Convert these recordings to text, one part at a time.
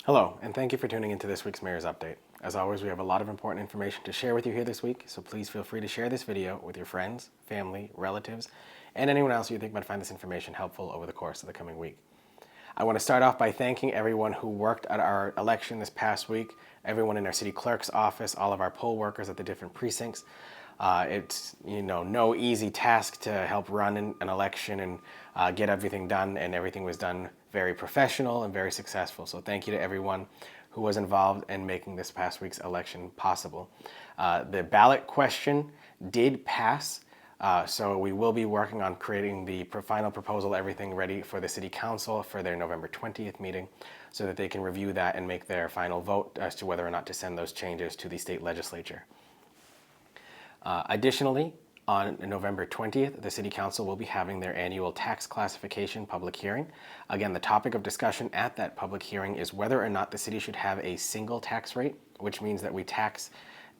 Hello, and thank you for tuning into this week's Mayor's Update. As always, we have a lot of important information to share with you here this week, so please feel free to share this video with your friends, family, relatives, and anyone else you think might find this information helpful over the course of the coming week. I want to start off by thanking everyone who worked at our election this past week, everyone in our city clerk's office, all of our poll workers at the different precincts. It's no easy task to help run an election and get everything done, and everything was done very professional and very successful. So thank you to everyone who was involved in making this past week's election possible. The ballot question did pass. So we will be working on creating the final proposal, everything ready for the City Council for their November 20th meeting so that they can review that and make their final vote as to whether or not to send those changes to the state legislature. Additionally, on November 20th, the City Council will be having their annual tax classification public hearing. Again, the topic of discussion at that public hearing is whether or not the city should have a single tax rate, which means that we tax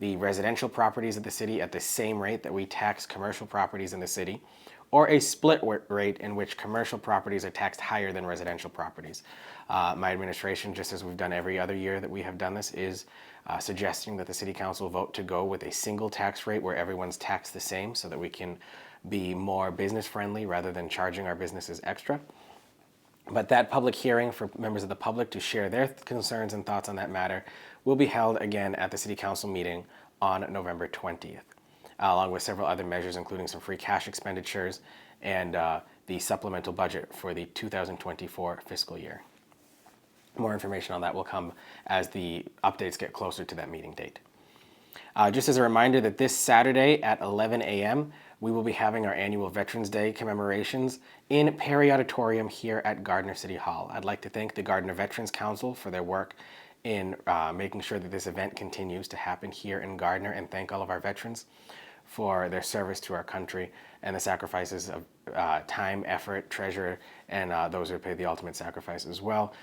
the residential properties of the city at the same rate that we tax commercial properties in the city, or a split rate in which commercial properties are taxed higher than residential properties. My administration, just as we've done every other year that we have done this, is suggesting that the City Council vote to go with a single tax rate where everyone's taxed the same so that we can be more business friendly rather than charging our businesses extra. But that public hearing for members of the public to share their concerns and thoughts on that matter will be held again at the City Council meeting on November 20th, along with several other measures, including some free cash expenditures and the supplemental budget for the 2024 fiscal year. More information on that will come as the updates get closer to that meeting date. Just as a reminder that this Saturday at 11 a.m., we will be having our annual Veterans Day commemorations in Perry Auditorium here at Gardner City Hall. I'd like to thank the Gardner Veterans Council for their work in making sure that this event continues to happen here in Gardner, and thank all of our veterans for their service to our country and the sacrifices of time, effort, treasure, and those who pay the ultimate sacrifice as well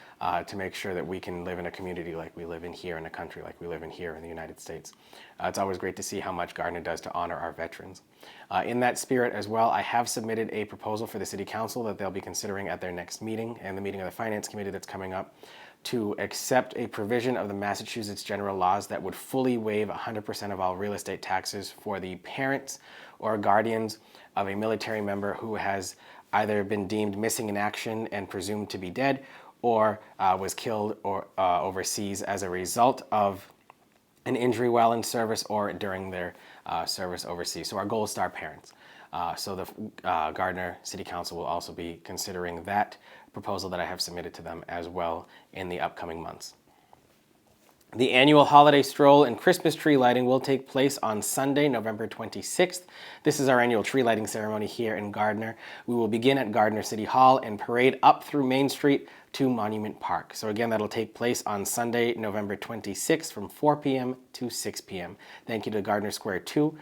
to make sure that we can live in a community like we live in here, in a country like we live in here in the United States. It's always great to see how much Gardner does to honor our veterans. In that spirit as well, I have submitted a proposal for the City Council that they'll be considering at their next meeting and the meeting of the Finance Committee that's coming up, to accept a provision of the Massachusetts general laws that would fully waive 100% of all real estate taxes for the parents or guardians of a military member who has either been deemed missing in action and presumed to be dead, or was killed or overseas as a result of an injury while in service or during their service overseas. So our gold star parents. So the Gardner City Council will also be considering that proposal that I have submitted to them as well in the upcoming months. The annual holiday stroll and Christmas tree lighting will take place on Sunday, November 26th. This is our annual tree lighting ceremony here in Gardner. We will begin at Gardner City Hall and parade up through Main Street to Monument Park. So again, that'll take place on Sunday, November 26th from 4 p.m. to 6 p.m. Thank you to Gardner Square 2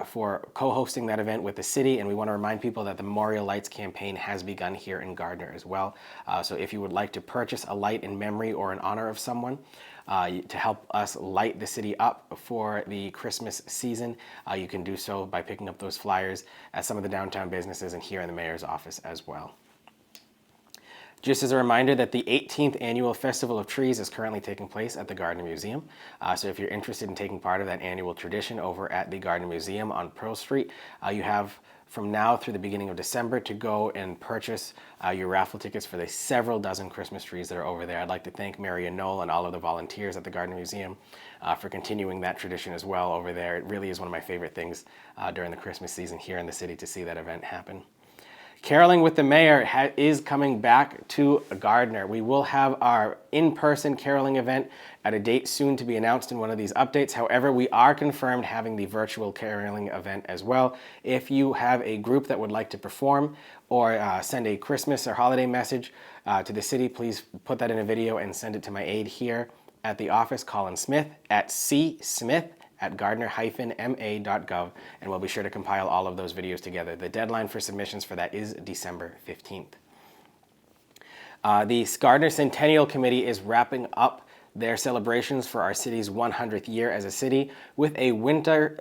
for co-hosting that event with the city, and we want to remind people that the Memorial Lights campaign has begun here in Gardner as well. So if you would like to purchase a light in memory or in honor of someone to help us light the city up for the Christmas season, you can do so by picking up those flyers at some of the downtown businesses and here in the mayor's office as well. Just as a reminder that the 18th Annual Festival of Trees is currently taking place at the Gardner Museum. So if you're interested in taking part of that annual tradition over at the Gardner Museum on Pearl Street, you have from now through the beginning of December to go and purchase your raffle tickets for the several dozen Christmas trees that are over there. I'd like to thank Mary and Noel and all of the volunteers at the Gardner Museum for continuing that tradition as well over there. It really is one of my favorite things during the Christmas season here in the city to see that event happen. Caroling with the Mayor is coming back to Gardner. We will have our in-person caroling event at a date soon to be announced in one of these updates. However, we are confirmed having the virtual caroling event as well. If you have a group that would like to perform or send a Christmas or holiday message to the city, please put that in a video and send it to my aide here at the office, Colin Smith, at csmith@gardner-ma.gov, and we'll be sure to compile all of those videos together. The deadline for submissions for that is December 15th. The Gardner Centennial Committee is wrapping up their celebrations for our city's 100th year as a city with a winter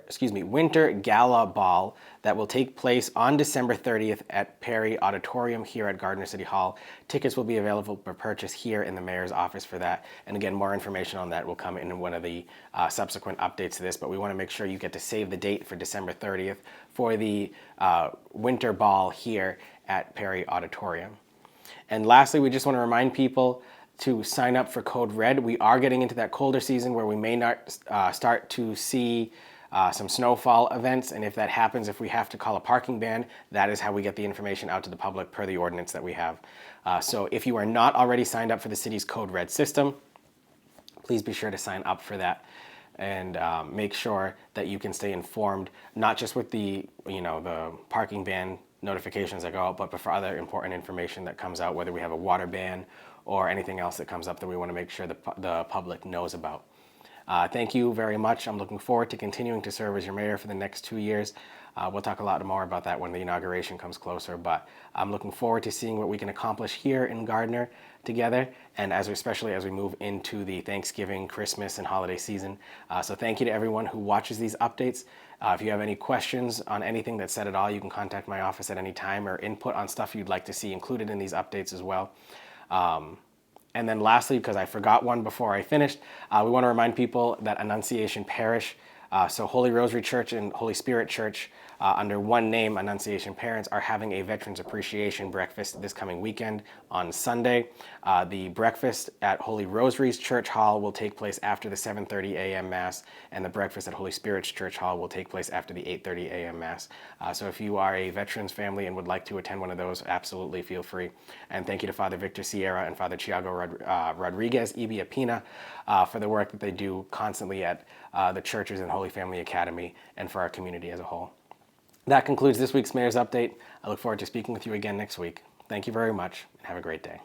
gala ball that will take place on December 30th at Perry Auditorium here at Gardner City Hall. Tickets will be available for purchase here in the mayor's office for that. And again, more information on that will come in one of the subsequent updates to this, but we want to make sure you get to save the date for December 30th for the winter ball here at Perry Auditorium. And lastly, we just want to remind people to sign up for Code Red. We are getting into that colder season where we may not start to see some snowfall events, and if that happens, if we have to call a parking ban, that is how we get the information out to the public per the ordinance that we have. So if you are not already signed up for the city's Code Red system, please be sure to sign up for that and make sure that you can stay informed, not just with the parking ban notifications that go out, but for other important information that comes out, whether we have a water ban or anything else that comes up that we want to make sure the public knows about. Thank you very much. I'm looking forward to continuing to serve as your mayor for the next 2 years. We'll talk a lot more about that when the inauguration comes closer, but I'm looking forward to seeing what we can accomplish here in Gardner together, and especially as we move into the Thanksgiving, Christmas, and holiday season. So thank you to everyone who watches these updates. If you have any questions on anything that's said at all, you can contact my office at any time, or input on stuff you'd like to see included in these updates as well. And then lastly, because I forgot one before I finished, we want to remind people that Annunciation Parish, so Holy Rosary Church and Holy Spirit Church, under one name, Annunciation Parents, are having a Veterans Appreciation Breakfast this coming weekend on Sunday. The breakfast at Holy Rosary's Church Hall will take place after the 7:30 a.m. Mass, and the breakfast at Holy Spirit's Church Hall will take place after the 8:30 a.m. Mass. So if you are a veterans family and would like to attend one of those, absolutely feel free. And thank you to Father Victor Sierra and Father Tiago Rodriguez Ibiapina for the work that they do constantly at the churches and Holy Family Academy and for our community as a whole. That concludes this week's Mayor's Update. I look forward to speaking with you again next week. Thank you very much, and have a great day.